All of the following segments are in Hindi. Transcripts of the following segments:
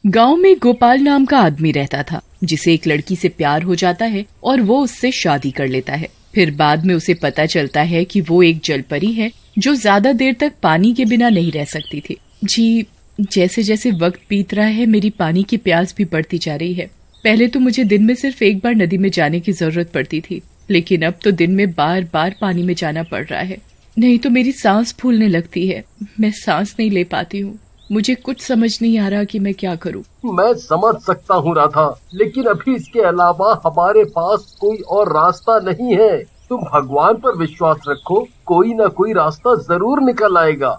गांव में गोपाल नाम का आदमी रहता था, जिसे एक लड़की से प्यार हो जाता है और वो उससे शादी कर लेता है। फिर बाद में उसे पता चलता है कि वो एक जलपरी है जो ज्यादा देर तक पानी के बिना नहीं रह सकती थी। जी, जैसे जैसे वक्त बीत रहा है मेरी पानी की प्यास भी बढ़ती जा रही है। पहले तो मुझे दिन में सिर्फ एक बार नदी में जाने की जरूरत पड़ती थी, लेकिन अब तो दिन में बार बार पानी में जाना पड़ रहा है। नहीं तो मेरी सांस फूलने लगती है, मैं सांस नहीं ले पाती हूँ। मुझे कुछ समझ नहीं आ रहा कि मैं क्या करूँ। मैं समझ सकता हूँ राधा, लेकिन अभी इसके अलावा हमारे पास कोई और रास्ता नहीं है। तुम भगवान पर विश्वास रखो, कोई ना कोई रास्ता जरूर निकल आएगा।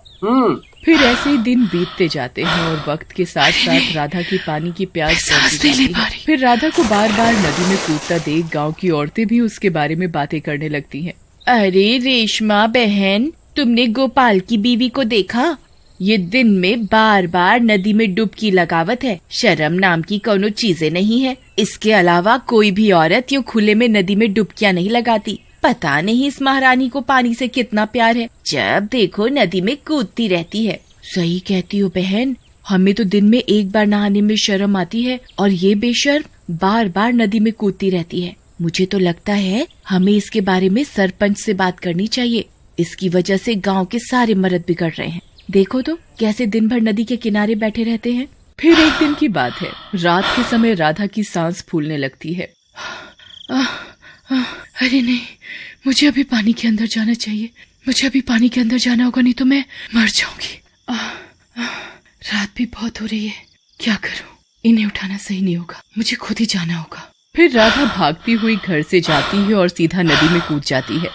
फिर ऐसे ही दिन बीतते जाते हैं और वक्त के साथ साथ राधा की पानी की प्यास बढ़ती जाती है। फिर राधा को बार बार नदी में कूदता देख गांव की औरतें भी उसके बारे में बातें करने लगती हैं। अरे रेशमा बहन, तुमने गोपाल की बीवी को देखा? ये दिन में बार बार नदी में डुबकी लगावत है। शर्म नाम की कोनो चीजें नहीं है। इसके अलावा कोई भी औरत यूँ खुले में नदी में डुबकियां नहीं लगाती। पता नहीं इस महारानी को पानी से कितना प्यार है, जब देखो नदी में कूदती रहती है। सही कहती हो बहन, हमें तो दिन में एक बार नहाने में शर्म आती है और ये बेशर्म बार बार नदी में कूदती रहती है। मुझे तो लगता है हमें इसके बारे में सरपंच से बात करनी चाहिए। इसकी वजह से गांव के सारे मर्द बिगड़ रहे हैं। देखो तो कैसे दिन भर नदी के किनारे बैठे रहते हैं। फिर एक दिन की बात है, रात के समय राधा की सांस फूलने लगती है। अरे नहीं, मुझे अभी पानी के अंदर जाना चाहिए। मुझे अभी पानी के अंदर जाना होगा, नहीं तो मैं मर जाऊंगी। रात भी बहुत हो रही है, क्या करूं? इन्हें उठाना सही नहीं होगा, मुझे खुद ही जाना होगा। फिर राधा भागती हुई घर से जाती है और सीधा नदी में कूद जाती है।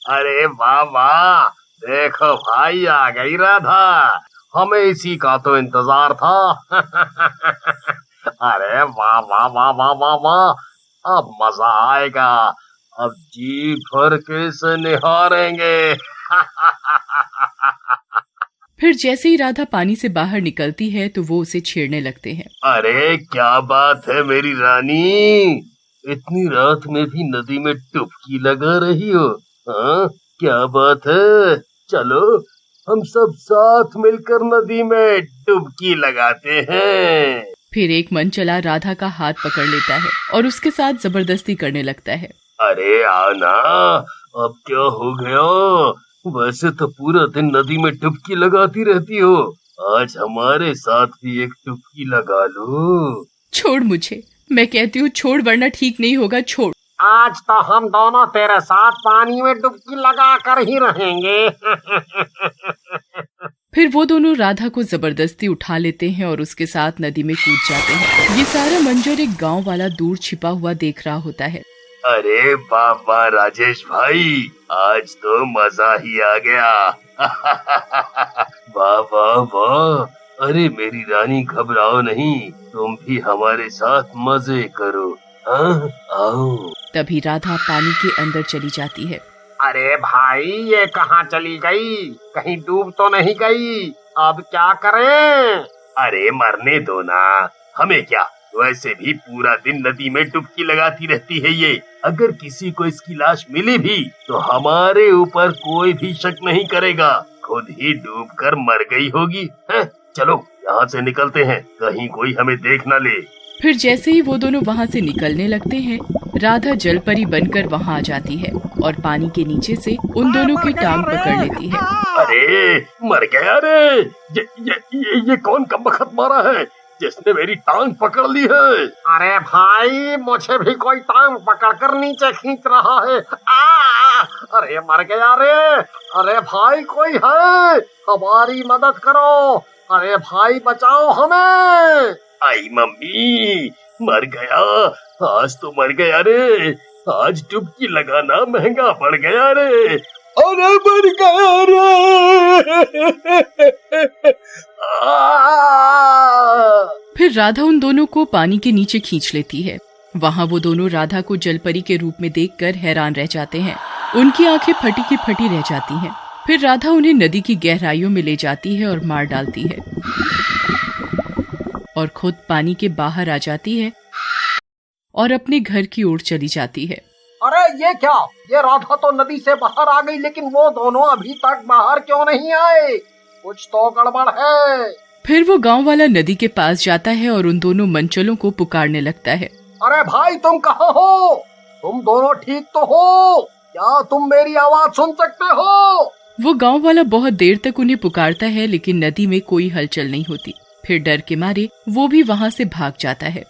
अरे वाह वाह, देखो भाई आ गई राधा, हमें इसी का तो इंतजार था। अरे वाह वाह वाह वाह वाह वाह, अब मजा आएगा, अब जी भर के से निहारेंगे। फिर जैसे ही राधा पानी से बाहर निकलती है तो वो उसे छेड़ने लगते हैं। अरे क्या बात है मेरी रानी, इतनी रात में भी नदी में डुबकी लगा रही हो? हाँ, क्या बात है? चलो हम सब साथ मिलकर नदी में डुबकी लगाते हैं। फिर एक मन चला राधा का हाथ पकड़ लेता है और उसके साथ जबरदस्ती करने लगता है। अरे आना, अब क्या हो गया? वैसे तो पूरा दिन नदी में डुबकी लगाती रहती हो, आज हमारे साथ भी एक डुबकी लगा लो। छोड़ मुझे, मैं कहती हूँ छोड़, वरना ठीक नहीं होगा। छोड़। आज तो हम दोनों तेरे साथ पानी में डुबकी लगा कर ही रहेंगे। फिर वो दोनों राधा को जबरदस्ती उठा लेते हैं और उसके साथ नदी में कूद जाते हैं। ये सारा मंजर एक गांव वाला दूर छिपा हुआ देख रहा होता है। अरे वाह राजेश भाई, आज तो मजा ही आ गया। वाह वाह वाह, अरे मेरी रानी घबराओ नहीं, तुम भी हमारे साथ मजे करो। हाँ, आओ। तभी राधा पानी के अंदर चली जाती है। अरे भाई, ये कहाँ चली गई? कहीं डूब तो नहीं गई? अब क्या करें? अरे मरने दो ना, हमें क्या, वैसे भी पूरा दिन नदी में डुबकी लगाती रहती है ये। अगर किसी को इसकी लाश मिली भी तो हमारे ऊपर कोई भी शक नहीं करेगा, खुद ही डूबकर मर गई होगी। है? चलो यहाँ से निकलते हैं, कहीं कोई हमें देख न ले। फिर जैसे ही वो दोनों वहाँ से निकलने लगते हैं, राधा जलपरी बनकर वहाँ आ जाती है और पानी के नीचे से उन दोनों की टांग पकड़ लेती है। अरे मर गया रे, ये कौन कमबख्त मारा है जिसने मेरी टांग पकड़ ली है? अरे भाई, मुझे भी कोई टांग पकड़कर नीचे खींच रहा है। अरे मर गया रे। अरे भाई, कोई है, हमारी मदद करो। अरे भाई बचाओ हमें। आई मम्मी, मर गया, आज तो मर गया रे, आज डुबकी लगाना महंगा पड़ गया रे। अरे मर गया रे। फिर राधा उन दोनों को पानी के नीचे खींच लेती है। वहाँ वो दोनों राधा को जलपरी के रूप में देखकर हैरान रह जाते हैं। उनकी आंखें फटी की फटी रह जाती हैं। फिर राधा उन्हें नदी की गहराइयों में ले जाती है और मार डालती है और खुद पानी के बाहर आ जाती है और अपने घर की ओर चली जाती है। अरे ये क्या, ये राधा तो नदी से बाहर आ गई, लेकिन वो दोनों अभी तक बाहर क्यों नहीं आए? कुछ तो गड़बड़ है। फिर वो गांव वाला नदी के पास जाता है और उन दोनों मंचलों को पुकारने लगता है। अरे भाई तुम कहाँ हो? तुम दोनों ठीक तो हो? क्या तुम मेरी आवाज सुन सकते हो? वो गांव वाला बहुत देर तक उन्हें पुकारता है लेकिन नदी में कोई हलचल नहीं होती। फिर डर के मारे वो भी वहाँ से भाग जाता है।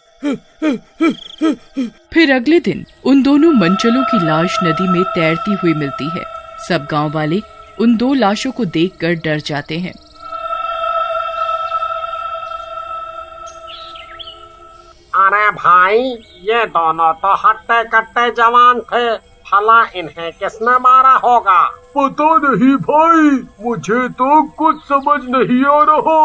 फिर अगले दिन उन दोनों मंचलों की लाश नदी में तैरती हुई मिलती है। सब गांव वाले उन दो लाशों को देखकर डर जाते हैं। अरे भाई, ये दोनों तो हट्टे कट्टे जवान थे, भला इन्हें किसने मारा होगा? पता नहीं भाई, मुझे तो कुछ समझ नहीं आ रहा।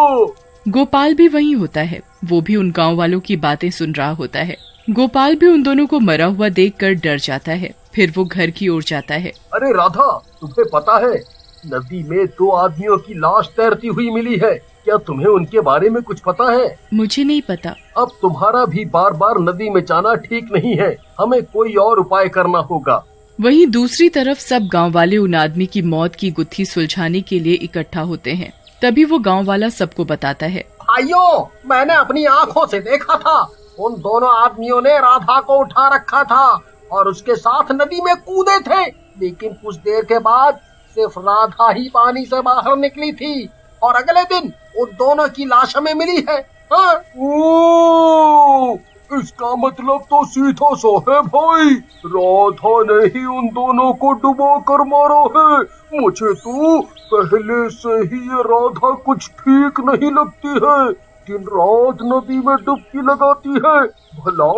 गोपाल भी वहीं होता है। वो भी उन गांव वालों की बातें सुन रहा होता है। गोपाल भी उन दोनों को मरा हुआ देखकर डर जाता है। फिर वो घर की ओर जाता है। अरे राधा, तुम्हें पता है नदी में 2 आदमियों की लाश तैरती हुई मिली है। क्या तुम्हें उनके बारे में कुछ पता है? मुझे नहीं पता। अब तुम्हारा भी बार बार नदी में जाना ठीक नहीं है। हमें कोई और उपाय करना होगा। वहीं दूसरी तरफ सब गांव वाले उन आदमी की मौत की गुत्थी सुलझाने के लिए इकट्ठा होते हैं। तभी वो गांव वाला सबको बताता है। भाइयों, मैंने अपनी आंखों से देखा था, उन दोनों आदमियों ने राधा को उठा रखा था और उसके साथ नदी में कूदे थे, लेकिन कुछ देर के बाद सिर्फ राधा ही पानी से बाहर निकली थी और अगले दिन उन दोनों की लाश हमें मिली है। हाँ? ओ, इसका मतलब तो सीधा सा है भाई, राधा ने ही उन दोनों को डुबा कर मारा है। मुझे तो पहले से ही ये राधा कुछ ठीक नहीं लगती है। दिन रात नदी में डुबकी लगाती है। भला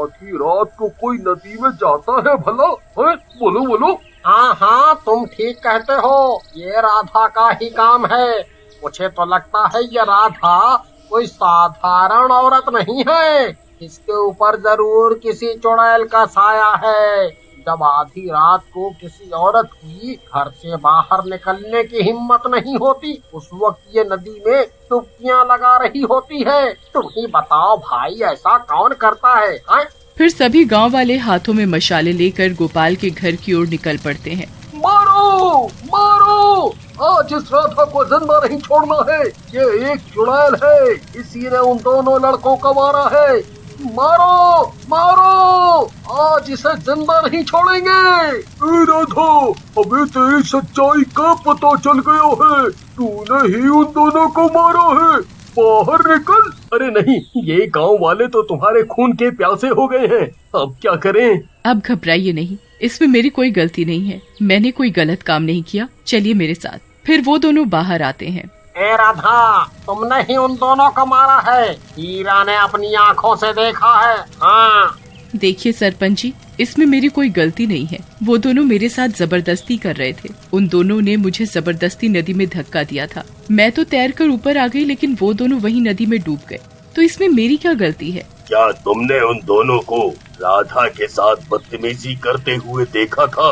आधी रात को कोई नदी में जाता है भला? है? बोलो बोलो। हाँ हाँ, तुम ठीक कहते हो, ये राधा का ही काम है। मुझे तो लगता है ये राधा कोई साधारण औरत नहीं है। इसके ऊपर जरूर किसी चुड़ैल का साया है। जब आधी रात को किसी औरत की घर से बाहर निकलने की हिम्मत नहीं होती, उस वक्त ये नदी में डुबकियां लगा रही होती है। तुम ही बताओ भाई, ऐसा कौन करता है? फिर सभी गांव वाले हाथों में मशाले लेकर गोपाल के घर की ओर निकल पड़ते हैं। मारो मारो, आज इस राधा को जिंदा नहीं छोड़ना है। ये एक चुड़ैल है, इसी ने उन दोनों लड़कों को मारा है। मारो मारो, आज इसे जिंदा नहीं छोड़ेंगे। राधा, अबे तेरी सच्चाई का पता चल गया है। तूने ही उन दोनों को मारा है। बाहर निकल। अरे नहीं, ये गांव वाले तो तुम्हारे खून के प्यासे हो गए हैं। अब क्या करें? अब घबराइए नहीं, इसमें मेरी कोई गलती नहीं है। मैंने कोई गलत काम नहीं किया। चलिए मेरे साथ। फिर वो दोनों बाहर आते हैं। ए राधा, तुमने ही उन दोनों को मारा है। हीरा ने अपनी आँखों से देखा है। हाँ। देखिए सरपंच जी, इसमें मेरी कोई गलती नहीं है। वो दोनों मेरे साथ जबरदस्ती कर रहे थे। उन दोनों ने मुझे जबरदस्ती नदी में धक्का दिया था। मैं तो तैरकर ऊपर आ गई, लेकिन वो दोनों वही नदी में डूब गए। तो इसमें मेरी क्या गलती है? क्या तुमने उन दोनों को राधा के साथ बदतमीजी करते हुए देखा था?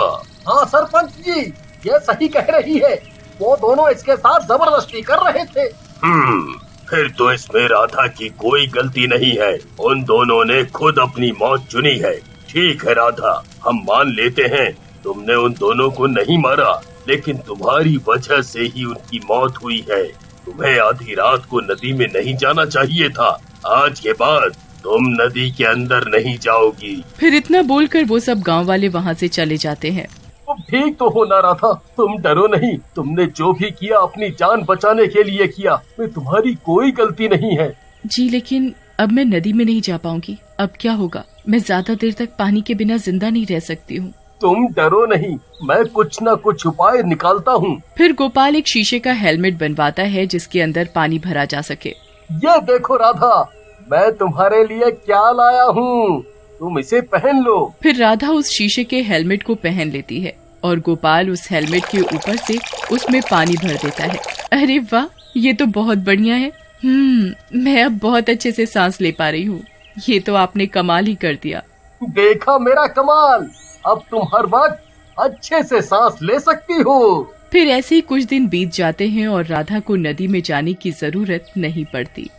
हाँ सरपंच जी, ये सही कह रही है। वो दोनों इसके साथ जबरदस्ती कर रहे थे। फिर तो इसमें राधा की कोई गलती नहीं है। उन दोनों ने खुद अपनी मौत चुनी है। ठीक है राधा, हम मान लेते हैं तुमने उन दोनों को नहीं मारा, लेकिन तुम्हारी वजह से ही उनकी मौत हुई है। तुम्हें आधी रात को नदी में नहीं जाना चाहिए था। आज के बाद तुम नदी के अंदर नहीं जाओगी। फिर इतना बोलकर वो सब गांव वाले वहाँ से चले जाते हैं। तुम ठीक तो हो ना राधा, तुम डरो नहीं। तुमने जो भी किया अपनी जान बचाने के लिए किया। में तुम्हारी कोई गलती नहीं है। जी, लेकिन अब मैं नदी में नहीं जा पाऊंगी। अब क्या होगा? मैं ज्यादा देर तक पानी के बिना जिंदा नहीं रह सकती हूँ। तुम डरो नहीं, मैं कुछ न कुछ उपाय निकालता हूँ। फिर गोपाल एक शीशे का हेलमेट बनवाता है जिसके अंदर पानी भरा जा सके। ये देखो राधा, मैं तुम्हारे लिए क्या लाया हूँ, तुम इसे पहन लो। फिर राधा उस शीशे के हेलमेट को पहन लेती है और गोपाल उस हेलमेट के ऊपर से उसमें पानी भर देता है। अरे वाह, ये तो बहुत बढ़िया है। मैं अब बहुत अच्छे से सांस ले पा रही हूँ। ये तो आपने कमाल ही कर दिया। देखा मेरा कमाल, अब तुम हर वक्त अच्छे से सांस ले सकती हो। फिर ऐसे ही कुछ दिन बीत जाते हैं और राधा को नदी में जाने की जरूरत नहीं पड़ती।